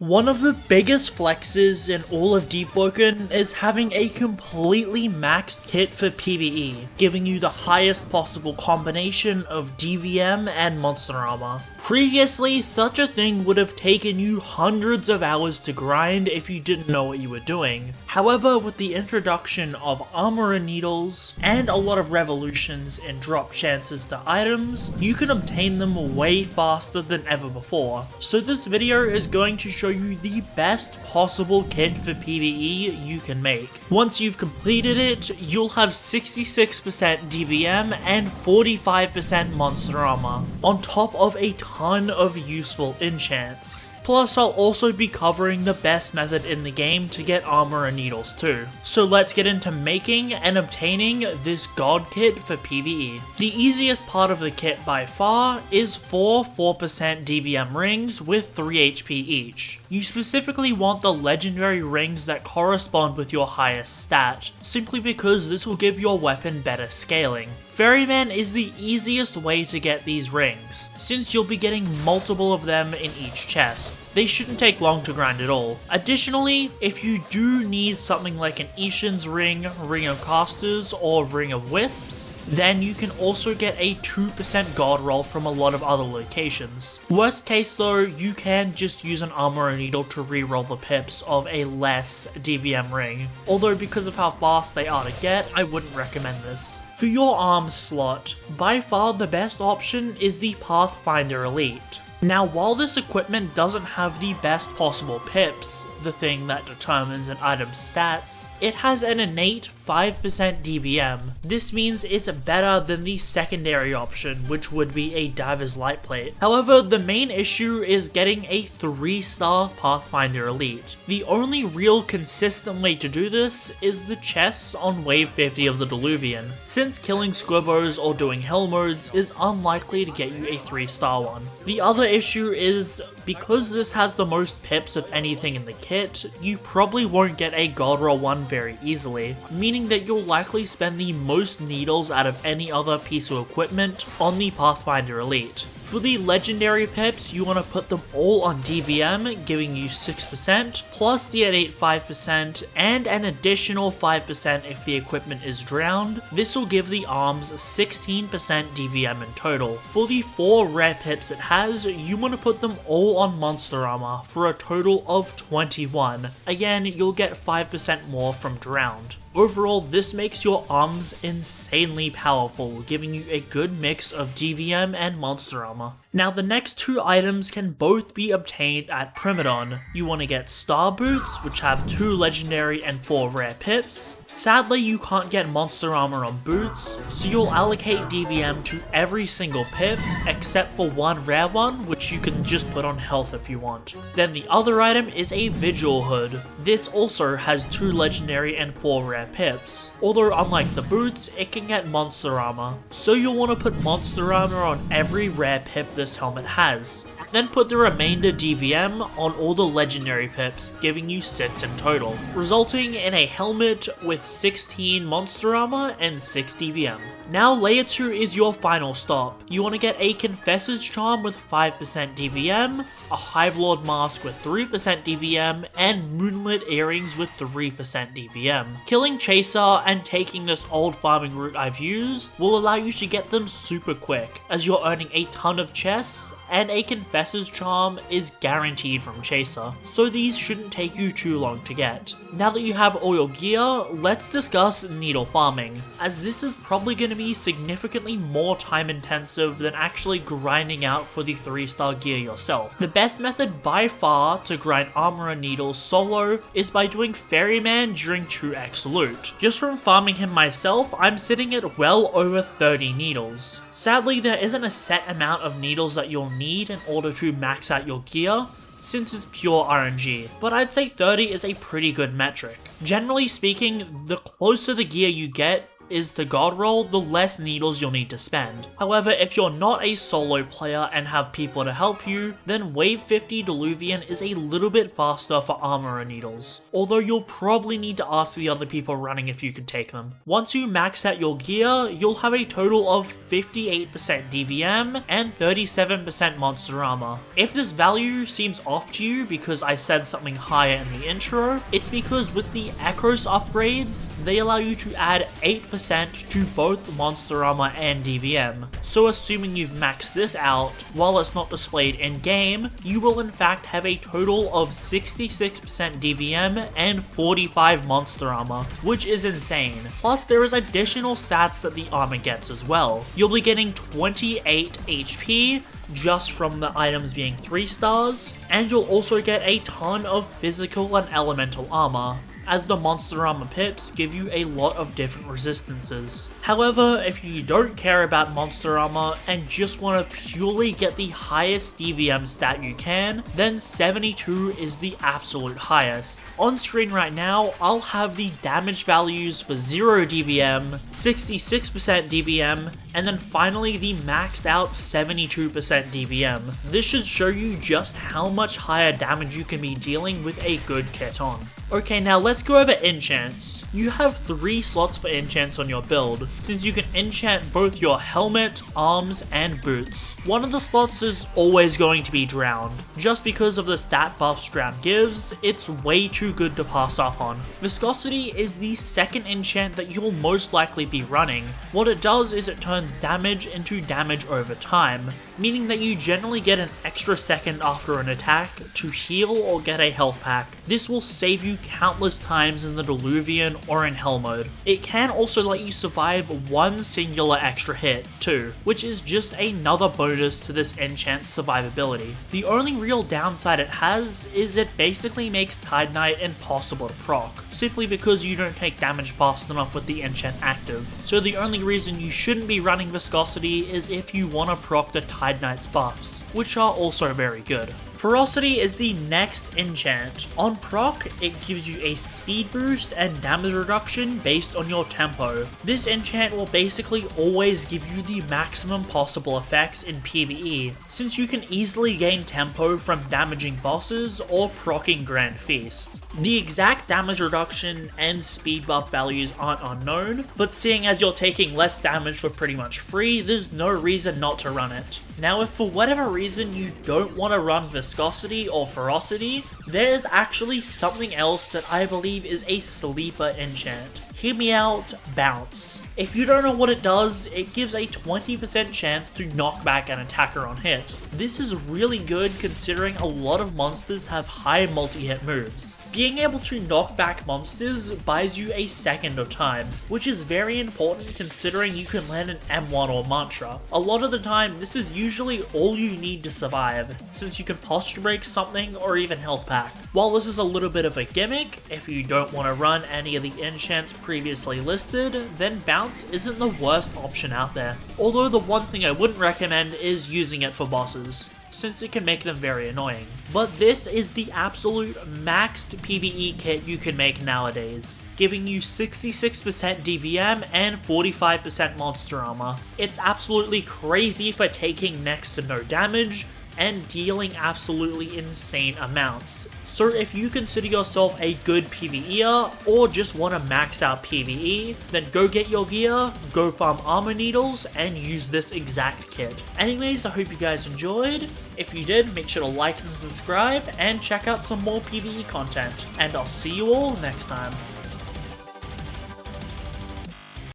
One of the biggest flexes in all of Deepwoken is having a completely maxed kit for PVE, giving you the highest possible combination of DVM and Monster Armor. Previously, such a thing would have taken you hundreds of hours to grind if you didn't know what you were doing. However, with the introduction of armor and needles, and a lot of revolutions in drop chances to items, you can obtain them way faster than ever before. So this video is going to show you the best possible kit for PvE you can make. Once you've completed it, you'll have 66% DVM and 45% Monster Armor, on top of a ton of useful enchants. Plus, I'll also be covering the best method in the game to get armor and needles too. So let's get into making and obtaining this god kit for PvE. The easiest part of the kit by far is 4% DVM rings with 3 HP each. You specifically want the legendary rings that correspond with your highest stat, simply because this will give your weapon better scaling. Ferryman is the easiest way to get these rings, since you'll be getting multiple of them in each chest. They shouldn't take long to grind at all. Additionally, if you do need something like an enchants ring, ring of casters, or ring of wisps, then you can also get a 2% god roll from a lot of other locations. Worst case though, you can just use an armor and needle to reroll the pips of a less DVM ring, although because of how fast they are to get, I wouldn't recommend this. For your arms slot, by far the best option is the Pathfinder Elite. Now, while this equipment doesn't have the best possible pips, the thing that determines an item's stats, it has an innate 5% DVM. This means it's better than the secondary option, which would be a Diver's Light Plate. However, the main issue is getting a 3-star Pathfinder Elite. The only real consistent way to do this is the chests on wave 50 of the Diluvian, since killing squibbos or doing hell modes is unlikely to get you a 3-star one. The other issue is, because this has the most pips of anything in the kit, you probably won't get a god roll one very easily, meaning that you'll likely spend the most needles out of any other piece of equipment on the Pathfinder Elite. For the legendary pips, you want to put them all on DVM, giving you 6%, plus the innate 5%, and an additional 5% if the equipment is drowned. This will give the arms 16% DVM in total. For the 4 rare pips it has, you want to put them all on Monster Armor for a total of 21. Again, you'll get 5% more from drowned. Overall, this makes your arms insanely powerful, giving you a good mix of DVM and Monster Armor. Now, the next 2 items can both be obtained at Primadon. You want to get Star Boots, which have 2 legendary and 4 rare pips. Sadly, you can't get Monster Armor on boots, so you'll allocate DVM to every single pip, except for 1 rare one, which you can just put on health if you want. Then the other item is a Vigil Hood. This also has 2 legendary and 4 rare pips, although unlike the boots, it can get Monster Armor, so you'll want to put Monster Armor on every rare pip this helmet has, and then put the remainder DVM on all the legendary pips, giving you 6 in total, resulting in a helmet with 16 Monster Armor and 6 DVM. Now layer 2 is your final stop. You want to get a Confessor's Charm with 5% DVM, a Hive Lord Mask with 3% DVM, and Moonlit Earrings with 3% DVM. Killing Chaser and taking this old farming route I've used will allow you to get them super quick, as you're earning a ton of chests, and a Confessor's Charm is guaranteed from Chaser, so these shouldn't take you too long to get. Now that you have all your gear, let's discuss needle farming, as this is probably going to be significantly more time intensive than actually grinding out for the 3-star gear yourself. The best method by far to grind armor and needles solo is by doing Ferryman during 2x loot. Just from farming him myself, I'm sitting at well over 30 needles. Sadly, there isn't a set amount of needles that you'll need in order to max out your gear, since it's pure RNG, but I'd say 30 is a pretty good metric. Generally speaking, the closer the gear you get, is to god roll, the less needles you'll need to spend. However, if you're not a solo player and have people to help you, then wave 50 Diluvian is a little bit faster for armor and needles, although you'll probably need to ask the other people running if you could take them. Once you max out your gear, you'll have a total of 58% DVM and 37% monster armor. If this value seems off to you because I said something higher in the intro, it's because with the Echoes upgrades, they allow you to add 8% to both monster armor and DVM. So assuming you've maxed this out, while it's not displayed in game, you will in fact have a total of 66% DVM and 45 monster armor, which is insane. Plus there is additional stats that the armor gets as well. You'll be getting 28 HP just from the items being 3 stars, and you'll also get a ton of physical and elemental armor, as the monster armor pips give you a lot of different resistances. However, if you don't care about monster armor and just want to purely get the highest DVM stat you can, then 72 is the absolute highest. On screen right now, I'll have the damage values for 0 DVM, 66% DVM, and then finally the maxed out 72% DVM. This should show you just how much higher damage you can be dealing with a good kit on. Okay, now let's go over enchants. You have 3 slots for enchants on your build, since you can enchant both your helmet, arms, and boots. One of the slots is always going to be drowned. Just because of the stat buffs drown gives, it's way too good to pass up on. Viscosity is the second enchant that you'll most likely be running. What it does is it turns damage into damage over time, meaning that you generally get an extra second after an attack to heal or get a health pack. This will save you countless times in the Diluvian or in Hell mode. It can also let you survive one singular extra hit too, which is just another bonus to this enchant's survivability. The only real downside it has is it basically makes Tide Knight impossible to proc, simply because you don't take damage fast enough with the enchant active. So the only reason you shouldn't be running Viscosity is if you want to proc the Tide Knight's buffs, which are also very good. Ferocity is the next enchant. On proc, it gives you a speed boost and damage reduction based on your tempo. This enchant will basically always give you the maximum possible effects in PvE, since you can easily gain tempo from damaging bosses or proccing Grand Feast. The exact damage reduction and speed buff values aren't unknown, but seeing as you're taking less damage for pretty much free, there's no reason not to run it. Now if for whatever reason you don't want to run Viscosity or Ferocity, there is actually something else that I believe is a sleeper enchant. Hear me out, Bounce. If you don't know what it does, it gives a 20% chance to knock back an attacker on hit. This is really good considering a lot of monsters have high multi-hit moves. Being able to knock back monsters buys you a second of time, which is very important considering you can land an M1 or Mantra. A lot of the time, this is usually all you need to survive, since you can posture break something or even health pack. While this is a little bit of a gimmick, if you don't want to run any of the enchants previously listed, then Bounce isn't the worst option out there. Although the one thing I wouldn't recommend is using it for bosses, since it can make them very annoying. But this is the absolute maxed PvE kit you can make nowadays, giving you 66% DVM and 45% monster armor. It's absolutely crazy for taking next to no damage and dealing absolutely insane amounts. So if you consider yourself a good PvEer or just want to max out PvE, then go get your gear, go farm armor needles, and use this exact kit. Anyways, I hope you guys enjoyed. If you did, make sure to like and subscribe, and check out some more PvE content. And I'll see you all next time.